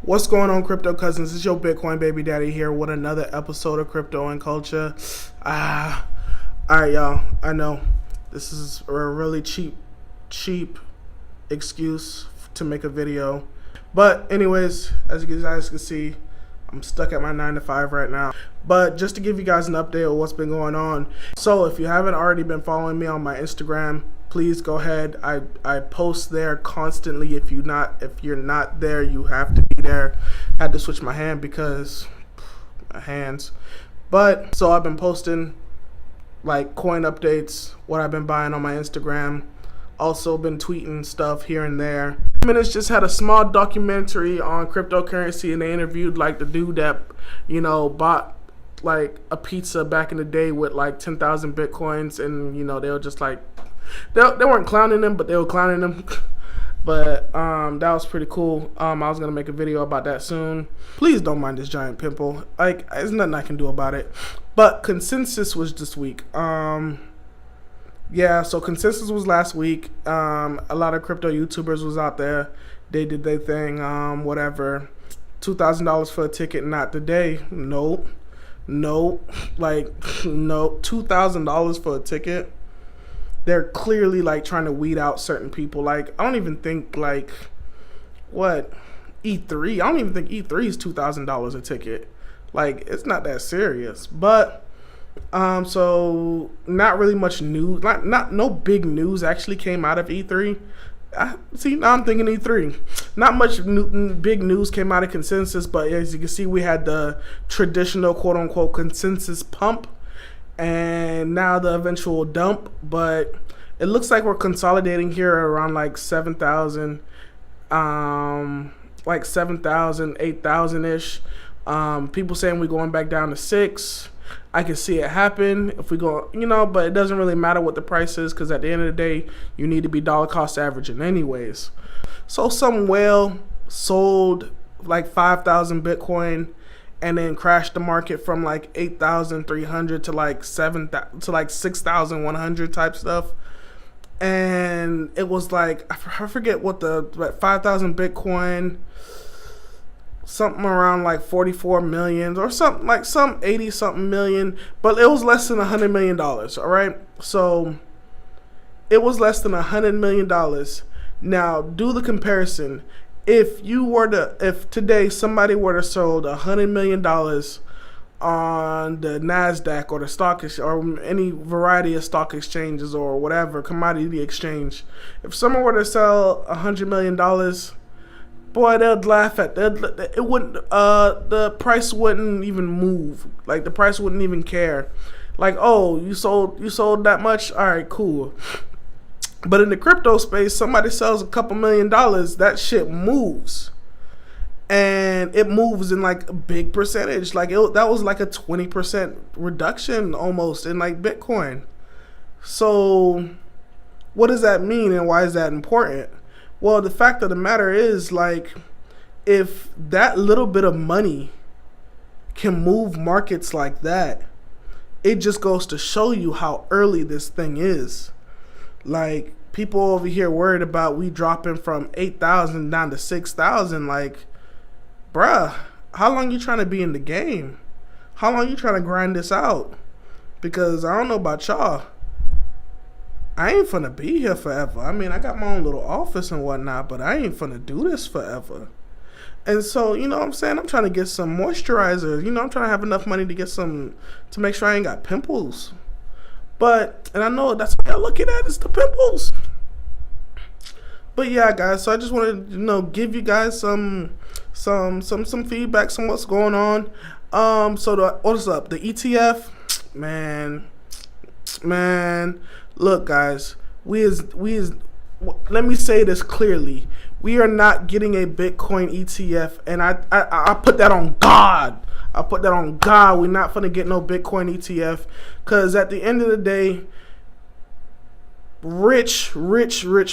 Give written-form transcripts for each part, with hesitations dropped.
What's going on, crypto cousins? It's your Bitcoin baby daddy here with another episode of Crypto and Culture. Alright, y'all. I know this is a really cheap excuse to make a video. But anyways, as you guys can see, I'm stuck at my 9 to 5 right now. But just to give you guys an update of what's been going on. So if you haven't already been following me on my Instagram, please go ahead. I post there constantly. If you're not there, you have to be there. I had to switch my hand because my hands. But so I've been posting like coin updates, what I've been buying on my Instagram. Also been tweeting stuff here and there. Minutes just had a small documentary on cryptocurrency, and they interviewed like the dude that, bought like a pizza back in the day with like 10,000 Bitcoins, and they were just like, they weren't clowning him, but they were clowning him. But that was pretty cool. I was gonna make a video about that soon. Please don't mind this giant pimple. Like, there's nothing I can do about it. But Consensus was this week. Yeah, so Consensus was last week. A lot of crypto YouTubers was out there. They did their thing, whatever. $2,000 for a ticket, not today. Nope. Like, no. $2,000 for a ticket. They're clearly, like, trying to weed out certain people. Like, I don't even think, like, what? E3? I don't even think E3 is $2,000 a ticket. Like, it's not that serious. But so not really much news, no big news actually came out of E3. Now I'm thinking E3. Not much big news came out of Consensus, but as you can see, we had the traditional quote-unquote Consensus pump and now the eventual dump, but it looks like we're consolidating here around like 7,000, like 7,000, 8,000-ish. People saying we're going back down to 6. I can see it happen if we go, but it doesn't really matter what the price is, because at the end of the day, you need to be dollar cost averaging anyways. So some whale sold like 5,000 Bitcoin and then crashed the market from like 8,300 to like 7,000 to like 6,100 type stuff. And it was like, I forget what the 5,000 Bitcoin, something around like 44 million or something, like some 80 something million, but it was less than $100 million. All right. So it was less than $100 million. Now do the comparison. If today somebody were to sold $100 million on the NASDAQ or the stock or any variety of stock exchanges or whatever commodity exchange, if someone were to sell $100 million, boy, they'd laugh at that. It wouldn't. The price wouldn't even move. Like, the price wouldn't even care. Like, oh, you sold that much. All right, cool. But in the crypto space, somebody sells a couple $1 million. That shit moves, and it moves in like a big percentage. Like that was like a 20% reduction almost in like Bitcoin. So, what does that mean, and why is that important? Well, the fact of the matter is, like, if that little bit of money can move markets like that, it just goes to show you how early this thing is. Like, people over here worried about we dropping from 8,000 down to 6,000. Like, bruh, how long you trying to be in the game? How long you trying to grind this out? Because I don't know about y'all, I ain't finna be here forever. I mean, I got my own little office and whatnot, but I ain't finna do this forever. And so, what I'm saying? I'm trying to get some moisturizer. I'm trying to have enough money to get some, to make sure I ain't got pimples. And I know that's what y'all looking at, is the pimples. But yeah, guys, so I just wanted to, give you guys some feedback, some what's going on. So what's up? The ETF, man. Look, guys, let me say this clearly. We are not getting a Bitcoin ETF, and I put that on God. I put that on God. We're not gonna get no Bitcoin ETF, because at the end of the day, rich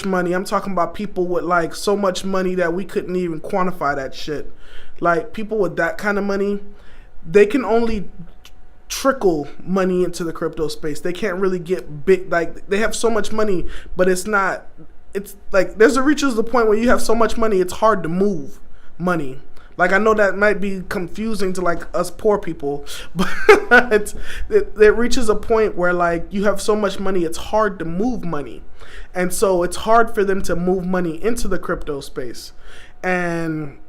money. I'm talking about people with like so much money that we couldn't even quantify that shit. Like, people with that kind of money, they can only trickle money into the crypto space. They can't really get big. Like, they have so much money, but it's like there's a reaches the point where you have so much money, it's hard to move money. Like, I know that might be confusing to like us poor people, but it reaches a point where like you have so much money, it's hard to move money. And so it's hard for them to move money into the crypto space. And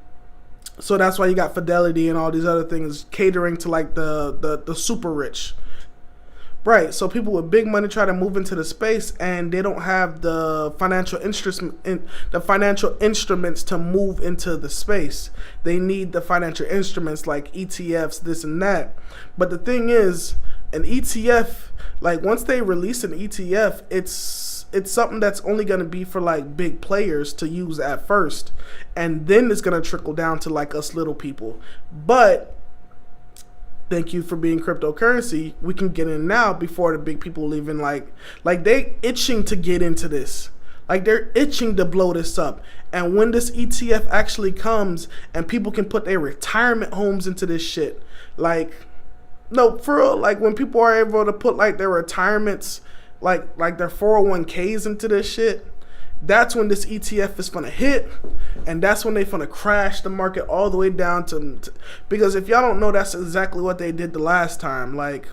so that's why you got Fidelity and all these other things catering to like the super rich. Right, so people with big money try to move into the space, and they don't have the financial instruments to move into the space. They need the financial instruments like ETFs, this and that. But the thing is, an ETF, like once they release an ETF, it's something that's only going to be for like big players to use at first, and then it's going to trickle down to like us little people. But thank you for being cryptocurrency. We can get in now before the big people even like they itching to get into this. Like they're itching to blow this up. And when this ETF actually comes and people can put their retirement homes into this shit, like, no, for real, like when people are able to put like their retirements, like their 401ks into this shit, that's when this ETF is gonna hit, and that's when they're gonna crash the market all the way down to because if y'all don't know, that's exactly what they did the last time. Like,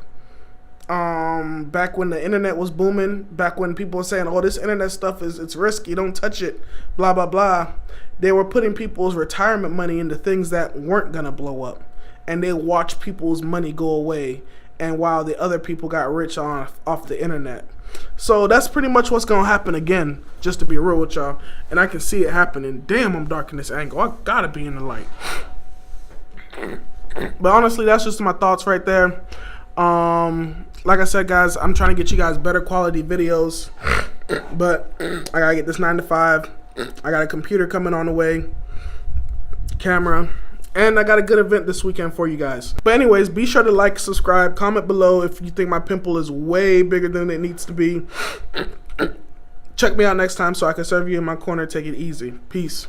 back when the internet was booming, back when people were saying, "Oh, this internet stuff it's risky, don't touch it," blah blah blah. They were putting people's retirement money into things that weren't gonna blow up, and they watched people's money go away, and while the other people got rich off the internet. So that's pretty much what's gonna happen again, just to be real with y'all. And I can see it happening. Damn, I'm dark in this angle. I gotta be in the light. But honestly, that's just my thoughts right there. Like I said, guys, I'm trying to get you guys better quality videos, but I gotta get this 9 to 5. I got a computer coming on the way, camera, and I got a good event this weekend for you guys. But anyways, be sure to like, subscribe, comment below if you think my pimple is way bigger than it needs to be. Check me out next time so I can serve you in my corner. Take it easy. Peace.